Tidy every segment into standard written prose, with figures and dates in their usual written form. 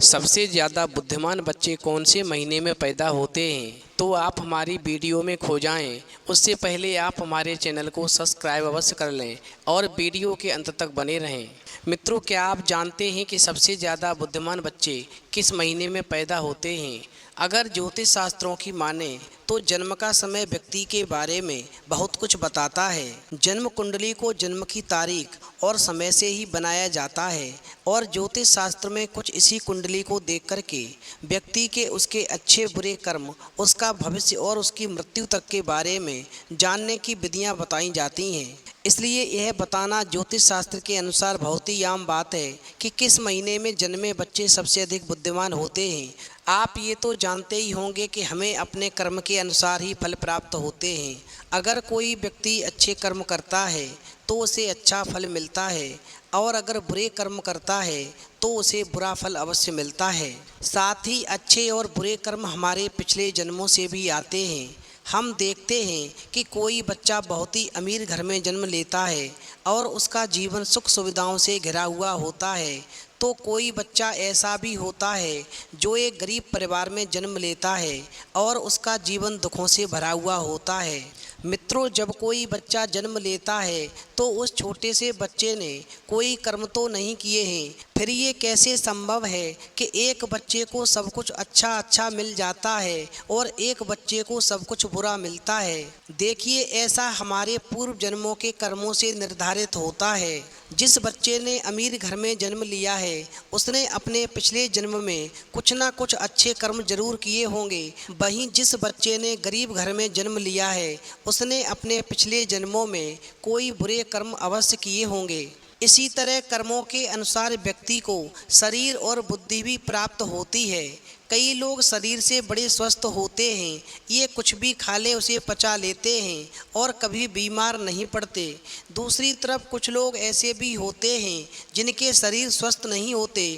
सबसे ज़्यादा बुद्धिमान बच्चे कौन से महीने में पैदा होते हैं? तो आप हमारी वीडियो में खो जाएं। उससे पहले आप हमारे चैनल को सब्सक्राइब अवश्य कर लें और वीडियो के अंत तक बने रहें। मित्रों, क्या आप जानते हैं कि सबसे ज़्यादा बुद्धिमान बच्चे किस महीने में पैदा होते हैं? अगर ज्योतिष शास्त्रों की माने तो जन्म का समय व्यक्ति के बारे में बहुत कुछ बताता है। जन्म कुंडली को जन्म की तारीख और समय से ही बनाया जाता है और ज्योतिष शास्त्र में कुछ इसी कुंडली को देख कर के व्यक्ति के उसके अच्छे बुरे कर्म, उसका भविष्य और उसकी मृत्यु तक के बारे में जानने की विधियां बताई जाती हैं। इसलिए यह बताना ज्योतिष शास्त्र के अनुसार बहुत ही आम बात है कि किस महीने में जन्मे बच्चे सबसे अधिक बुद्धिमान होते हैं। आप ये तो जानते ही होंगे कि हमें अपने कर्म के अनुसार ही फल प्राप्त होते हैं। अगर कोई व्यक्ति अच्छे कर्म करता है तो उसे अच्छा फल मिलता है और अगर बुरे कर्म करता है तो उसे बुरा फल अवश्य मिलता है। साथ ही अच्छे और बुरे कर्म हमारे पिछले जन्मों से भी आते हैं। हम देखते हैं कि कोई बच्चा बहुत ही अमीर घर में जन्म लेता है और उसका जीवन सुख सुविधाओं से घिरा हुआ होता है, तो कोई बच्चा ऐसा भी होता है जो एक गरीब परिवार में जन्म लेता है और उसका जीवन दुखों से भरा हुआ होता है। मित्रों, जब कोई बच्चा जन्म लेता है तो उस छोटे से बच्चे ने कोई कर्म तो नहीं किए हैं, फिर ये कैसे संभव है कि एक बच्चे को सब कुछ अच्छा मिल जाता है और एक बच्चे को सब कुछ बुरा मिलता है? देखिए, ऐसा हमारे पूर्व जन्मों के कर्मों से निर्धारित होता है। जिस बच्चे ने अमीर घर में जन्म लिया है उसने अपने पिछले जन्म में कुछ ना कुछ अच्छे कर्म जरूर किए होंगे। वहीं जिस बच्चे ने गरीब घर में जन्म लिया है उसने अपने पिछले जन्मों में कोई बुरे कर्म अवश्य किए होंगे। इसी तरह कर्मों के अनुसार व्यक्ति को शरीर और बुद्धि भी प्राप्त होती है। कई लोग शरीर से बड़े स्वस्थ होते हैं, ये कुछ भी खा ले उसे पचा लेते हैं और कभी बीमार नहीं पड़ते। दूसरी तरफ कुछ लोग ऐसे भी होते हैं जिनके शरीर स्वस्थ नहीं होते,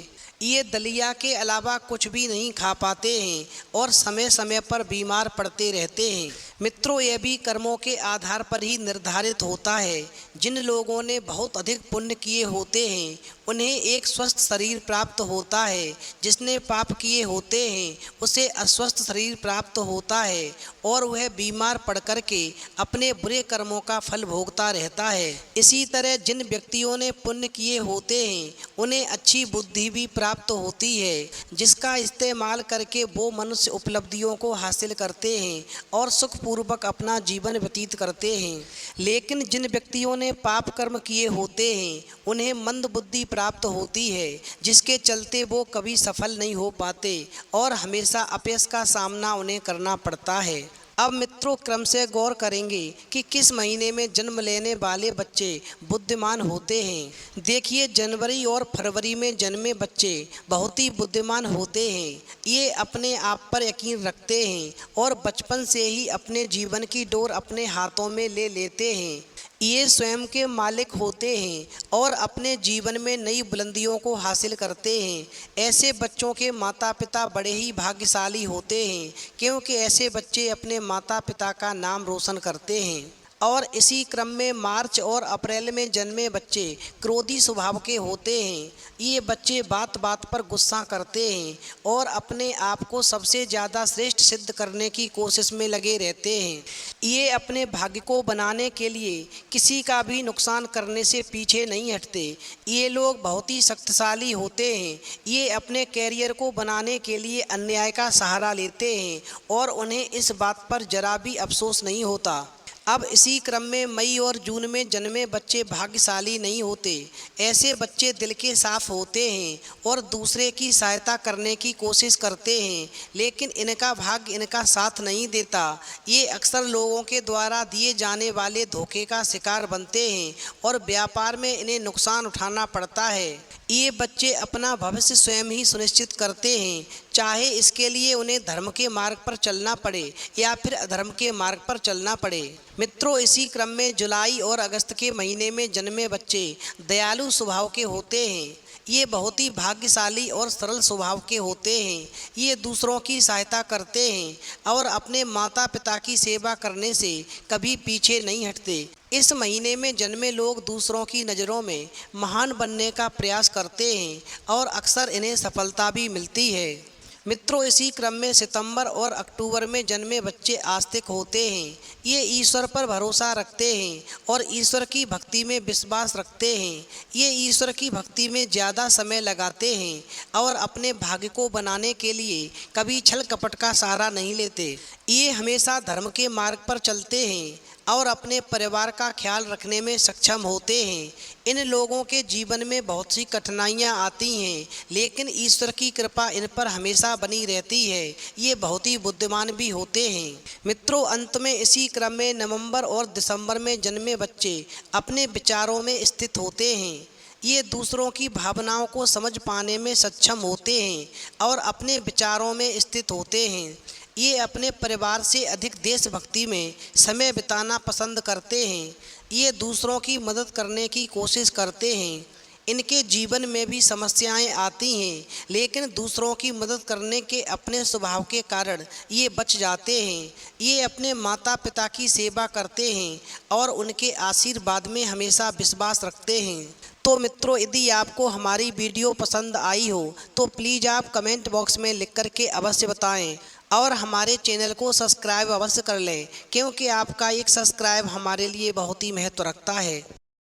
ये दलिया के अलावा कुछ भी नहीं खा पाते हैं और समय समय पर बीमार पड़ते रहते हैं। मित्रों, यह भी कर्मों के आधार पर ही निर्धारित होता है। जिन लोगों ने बहुत अधिक पुण्य किए होते हैं उन्हें एक स्वस्थ शरीर प्राप्त होता है। जिसने पाप किए होते हैं उसे अस्वस्थ शरीर प्राप्त होता है और वह बीमार पड़ कर के अपने बुरे कर्मों का फल भोगता रहता है। इसी तरह जिन व्यक्तियों ने पुण्य किए होते हैं उन्हें अच्छी बुद्धि भी प्राप्त होती है, जिसका इस्तेमाल करके वो मनुष्य उपलब्धियों को हासिल करते हैं और सुखपूर्वक अपना जीवन व्यतीत करते हैं। लेकिन जिन व्यक्तियों ने पाप कर्म किए होते हैं उन्हें मंद बुद्धि प्राप्त होती है, जिसके चलते वो कभी सफल नहीं हो पाते और हमेशा अपयश का सामना उन्हें करना पड़ता है। अब मित्रों, क्रम से गौर करेंगे कि किस महीने में जन्म लेने वाले बच्चे बुद्धिमान होते हैं। देखिए, जनवरी और फरवरी में जन्मे बच्चे बहुत ही बुद्धिमान होते हैं। ये अपने आप पर यकीन रखते हैं और बचपन से ही अपने जीवन की डोर अपने हाथों में ले लेते हैं। ये स्वयं के मालिक होते हैं और अपने जीवन में नई बुलंदियों को हासिल करते हैं। ऐसे बच्चों के माता पिता बड़े ही भाग्यशाली होते हैं, क्योंकि ऐसे बच्चे अपने माता पिता का नाम रोशन करते हैं। और इसी क्रम में मार्च और अप्रैल में जन्मे बच्चे क्रोधी स्वभाव के होते हैं। ये बच्चे बात बात पर गुस्सा करते हैं और अपने आप को सबसे ज़्यादा श्रेष्ठ सिद्ध करने की कोशिश में लगे रहते हैं। ये अपने भाग्य को बनाने के लिए किसी का भी नुकसान करने से पीछे नहीं हटते। ये लोग बहुत ही शक्तिशाली होते हैं। ये अपने कैरियर को बनाने के लिए अन्याय का सहारा लेते हैं और उन्हें इस बात पर जरा भी अफसोस नहीं होता। अब इसी क्रम में मई और जून में जन्मे बच्चे भाग्यशाली नहीं होते। ऐसे बच्चे दिल के साफ होते हैं और दूसरे की सहायता करने की कोशिश करते हैं, लेकिन इनका भाग्य इनका साथ नहीं देता। ये अक्सर लोगों के द्वारा दिए जाने वाले धोखे का शिकार बनते हैं और व्यापार में इन्हें नुकसान उठाना पड़ता है। ये बच्चे अपना भविष्य स्वयं ही सुनिश्चित करते हैं, चाहे इसके लिए उन्हें धर्म के मार्ग पर चलना पड़े या फिर अधर्म के मार्ग पर चलना पड़े। मित्रों, इसी क्रम में जुलाई और अगस्त के महीने में जन्मे बच्चे दयालु स्वभाव के होते हैं। ये बहुत ही भाग्यशाली और सरल स्वभाव के होते हैं। ये दूसरों की सहायता करते हैं और अपने माता पिता की सेवा करने से कभी पीछे नहीं हटते। इस महीने में जन्मे लोग दूसरों की नज़रों में महान बनने का प्रयास करते हैं और अक्सर इन्हें सफलता भी मिलती है। मित्रों, इसी क्रम में सितंबर और अक्टूबर में जन्मे बच्चे आस्तिक होते हैं। ये ईश्वर पर भरोसा रखते हैं और ईश्वर की भक्ति में विश्वास रखते हैं। ये ईश्वर की भक्ति में ज़्यादा समय लगाते हैं और अपने भाग्य को बनाने के लिए कभी छल कपट का सहारा नहीं लेते। ये हमेशा धर्म के मार्ग पर चलते हैं और अपने परिवार का ख्याल रखने में सक्षम होते हैं। इन लोगों के जीवन में बहुत सी कठिनाइयाँ आती हैं, लेकिन ईश्वर की कृपा इन पर हमेशा बनी रहती है। ये बहुत ही बुद्धिमान भी होते हैं। मित्रों, अंत में इसी क्रम में नवंबर और दिसंबर में जन्मे बच्चे अपने विचारों में स्थित होते हैं। ये दूसरों की भावनाओं को समझ पाने में सक्षम होते हैं और अपने विचारों में स्थित होते हैं। ये अपने परिवार से अधिक देशभक्ति में समय बिताना पसंद करते हैं। ये दूसरों की मदद करने की कोशिश करते हैं। इनके जीवन में भी समस्याएं आती हैं, लेकिन दूसरों की मदद करने के अपने स्वभाव के कारण ये बच जाते हैं। ये अपने माता पिता की सेवा करते हैं और उनके आशीर्वाद में हमेशा विश्वास रखते हैं। तो मित्रों, यदि आपको हमारी वीडियो पसंद आई हो तो प्लीज़ आप कमेंट बॉक्स में लिख कर के अवश्य बताएं और हमारे चैनल को सब्सक्राइब अवश्य कर लें, क्योंकि आपका एक सब्सक्राइब हमारे लिए बहुत ही महत्व रखता है।